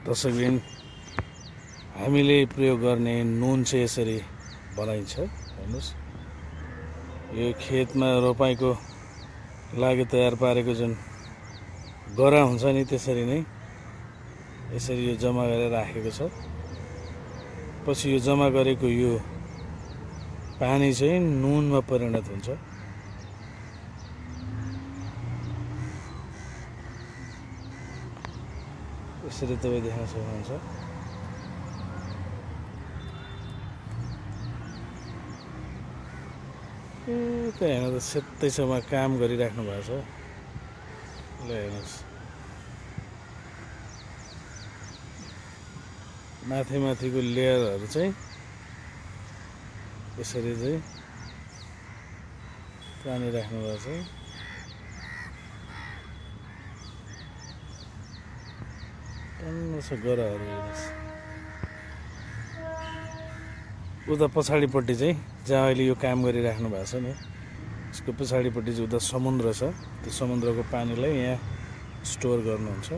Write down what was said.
दर्शकबिन हामीले प्रयोग गर्ने नुन चाहिँ यसरी बनाइन्छ। हेर्नुस्, यो खेतमा रोपाइको लागि तयार पारेको जुन गरा हुन्छ नि, त्यसरी नै यसरी यो जम्मा गरेर राखेको छ। पछि यो जम्मा गरेको यो पानी चाहिँ नुनमा परिणत हुन्छ। यसरी तपाईँ देख्न सक्नुहुन्छ। त्यहाँ हेर्नु त सेतैसम्म काम गरिराख्नु भएको छ। ल हेर्नुहोस्, माथिको लेयरहरू चाहिँ यसरी चाहिँ तानिराख्नु भएको छ। गराहरू हेर्नुहोस्। उता पछाडिपट्टि चाहिँ जहाँ अहिले यो काम गरिराख्नु भएको छ नि, यसको पछाडिपट्टि चाहिँ उता समुद्र छ। त्यो समुद्रको पानीलाई यहाँ स्टोर गर्नुहुन्छ।